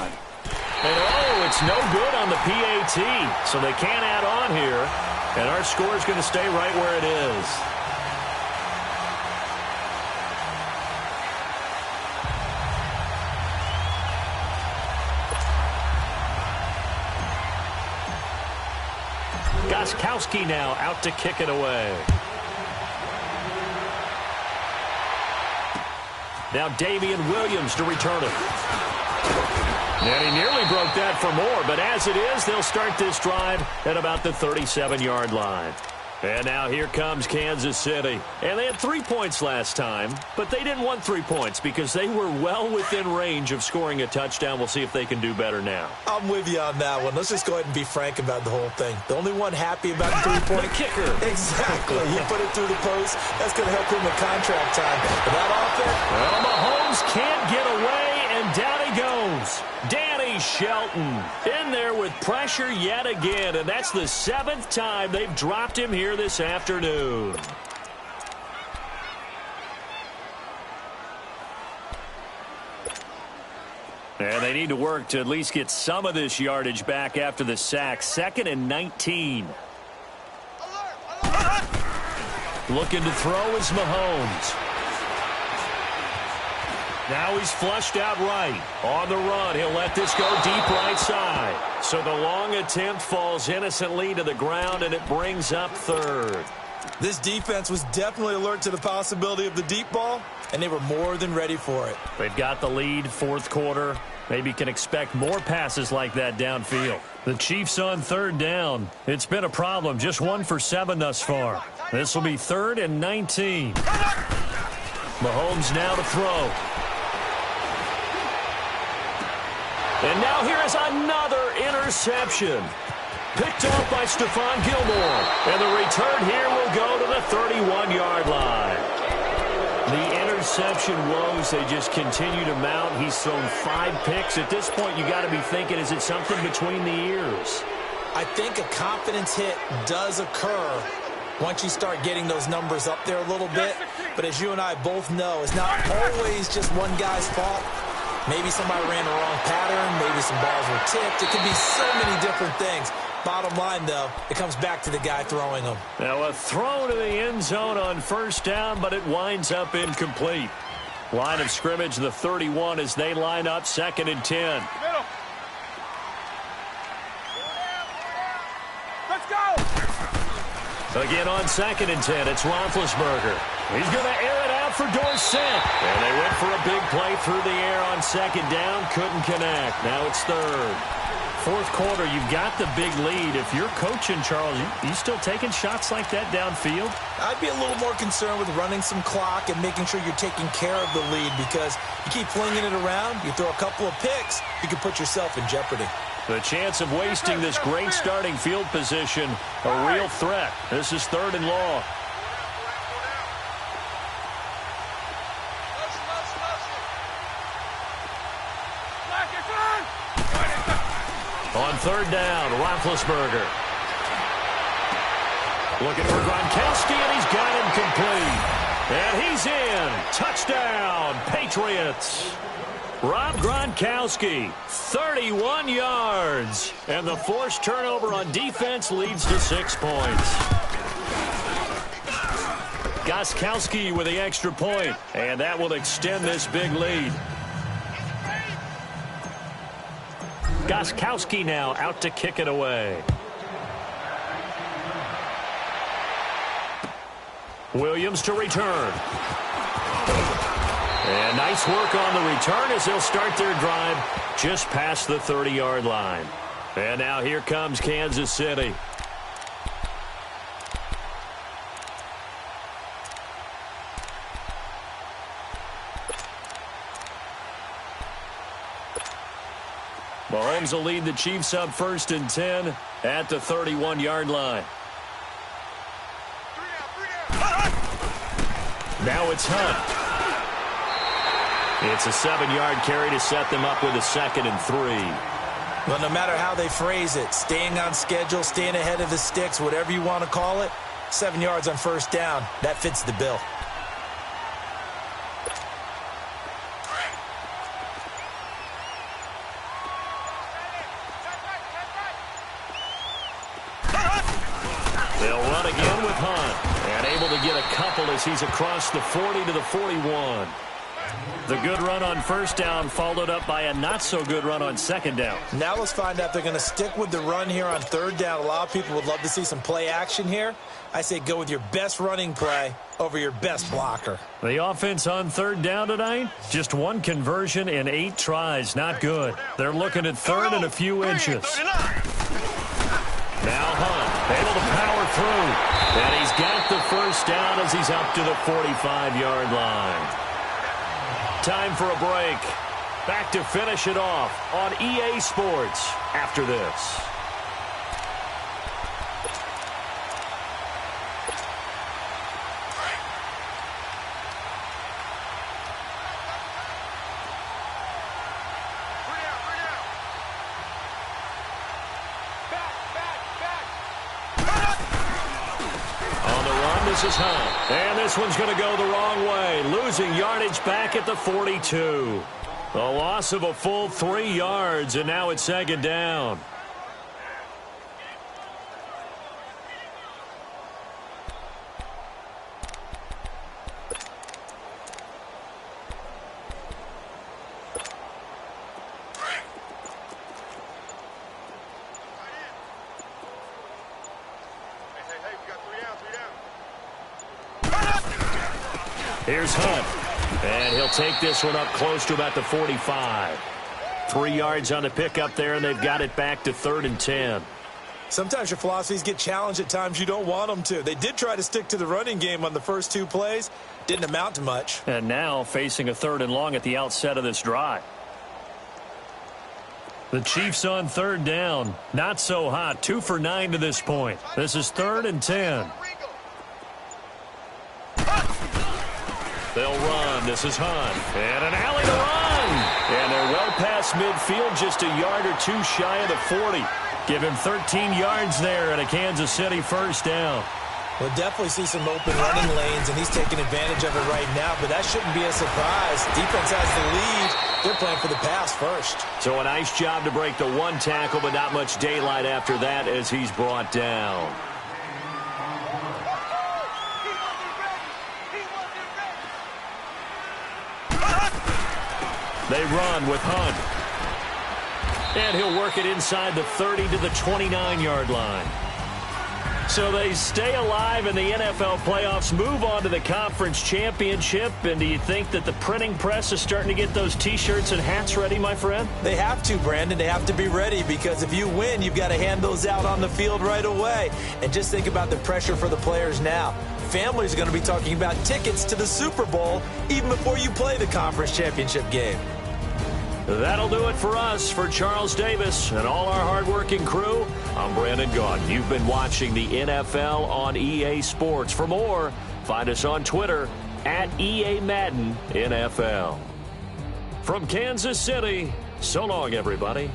And oh, it's no good on the PAT. So they can't add on here. And our score is going to stay right where it is. Gostkowski now out to kick it away. Now Damian Williams to return it. And he nearly broke that for more, but as it is, they'll start this drive at about the 37-yard line. And now here comes Kansas City. And they had 3 points last time, but they didn't want 3 points because they were well within range of scoring a touchdown. We'll see if they can do better now. I'm with you on that one. Let's just go ahead and be frank about the whole thing. The only one happy about the 3 point. The kicker. Exactly. He put it through the post. That's going to help him with contract time. But that offense. Well, Mahomes can't get away, and down he goes. Danny Shelton in there with pressure yet again, and that's the 7th time they've dropped him here this afternoon. And they need to work to at least get some of this yardage back after the sack. 2nd and 19. Looking to throw is Mahomes. Now he's flushed out right. On the run, he'll let this go deep right side. So the long attempt falls innocently to the ground, and it brings up 3rd. This defense was definitely alert to the possibility of the deep ball, and they were more than ready for it. They've got the lead, 4th quarter. Maybe can expect more passes like that downfield. The Chiefs on 3rd down. It's been a problem. Just 1 for 7 thus far. This will be 3rd and 19. Mahomes now to throw. And now here is another interception. Picked off by Stephon Gilmore. And the return here will go to the 31-yard line. The interception woes, they just continue to mount. He's thrown 5 picks. At this point, you got to be thinking, is it something between the ears? I think a confidence hit does occur once you start getting those numbers up there a little bit. But as you and I both know, it's not always just one guy's fault. Maybe somebody ran the wrong pattern. Maybe some balls were tipped. It could be so many different things. Bottom line, though, it comes back to the guy throwing them. Now a throw to the end zone on 1st down, but it winds up incomplete. Line of scrimmage, the 31, as they line up 2nd and 10. Middle. Let's go. Again on 2nd and 10, it's Roethlisberger. He's going to air it out for Dorsett. And they went for a big play through the air on 2nd down. Couldn't connect. Now it's 3rd. 4th quarter, you've got the big lead. If you're coaching, Charles, you still taking shots like that downfield? I'd be a little more concerned with running some clock and making sure you're taking care of the lead, because you keep flinging it around, you throw a couple of picks, you can put yourself in jeopardy. The chance of wasting this great starting field position, a real threat. This is 3rd and long. On 3rd down, Roethlisberger. Looking for Gronkowski, and he's got him complete. And he's in. Touchdown, Patriots. Rob Gronkowski, 31 yards. And the forced turnover on defense leads to 6 points. Gronkowski with the extra point, and that will extend this big lead. Gronkowski now out to kick it away. Williams to return. And nice work on the return as they'll start their drive just past the 30-yard line. And now here comes Kansas City. Mahomes will lead the Chiefs up 1st and 10 at the 31-yard line. Now it's Hunt. It's a 7-yard carry to set them up with a 2nd and 3. Well, no matter how they phrase it, staying on schedule, staying ahead of the sticks, whatever you want to call it, 7 yards on 1st down, that fits the bill. They'll run again with Hunt. And able to get a couple as he's across the 40 to the 41. The good run on first down followed up by a not-so-good run on second down. Now let's find out if they're going to stick with the run here on third down. A lot of people would love to see some play action here. I say go with your best running play over your best blocker. The offense on third down tonight, just one conversion in 8 tries. Not good. They're looking at third and a few inches. Now Hunt, able to power through. And he's got the first down as he's up to the 45-yard line. Time for a break. Back to finish it off on EA Sports after this. This is Hunt. And this one's going to go the wrong way. Losing yardage back at the 42. A loss of a full 3 yards, and now it's second down. Here's Hunt, and he'll take this one up close to about the 45. 3 yards on the pickup there, and they've got it back to 3rd and 10. Sometimes your philosophies get challenged at times you don't want them to. They did try to stick to the running game on the first 2 plays. Didn't amount to much. And now facing a 3rd and long at the outset of this drive. The Chiefs on 3rd down. Not so hot. 2 for 9 to this point. This is 3rd and 10. They'll run. This is Hunt. And an alley to run. And they're well past midfield, just a yard or 2 shy of the 40. Give him 13 yards there and a Kansas City first down. We'll definitely see some open running lanes, and he's taking advantage of it right now, but that shouldn't be a surprise. Defense has the lead. They're playing for the pass first. So a nice job to break the 1 tackle, but not much daylight after that as he's brought down. They run with Hunt. And he'll work it inside the 30 to the 29-yard line. So they stay alive in the NFL playoffs, move on to the conference championship. And do you think that the printing press is starting to get those T-shirts and hats ready, my friend? They have to, Brandon. They have to be ready because if you win, you've got to hand those out on the field right away. And just think about the pressure for the players now. Families are going to be talking about tickets to the Super Bowl even before you play the conference championship game. That'll do it for us. For Charles Davis and all our hardworking crew, I'm Brandon Gaudin. You've been watching the NFL on EA Sports. For more, find us on Twitter at EA Madden NFL. From Kansas City, so long, everybody.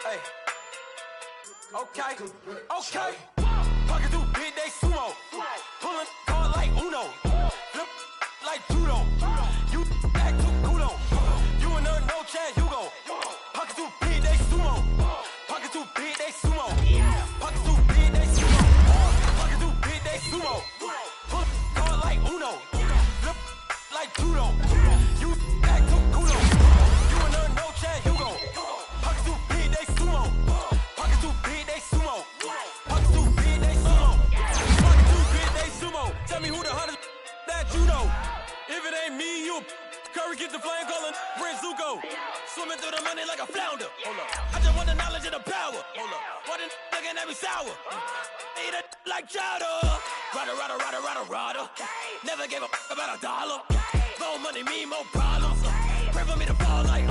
Hey. Okay. Pocket too big, they sumo. Pulling card like Uno. Flip like judo. You back to kudo. You and her, no chance, you go. Pocket too big, they sumo. Pocket too big, they sumo. Pocket too big, they sumo. Pocket too big, they sumo. Pull card like Uno. Flip like judo. You back to kudo. You and her, no chance, you go. Pocket too big, they sumo. Pocket too big, they sumo. Pocket too big, they sumo. Pocket too big, they sumo. Tell me who the hottest that you know. If it ain't me, you Curry get the flame calling Prince Zuko. Swimming through the money like a flounder. Hold up. I just want the knowledge and the power. Hold up. Why the looking at me sour? Eat it like chowder. Rada. Never gave a about $1. More money mean more problems. Pray for me to fall like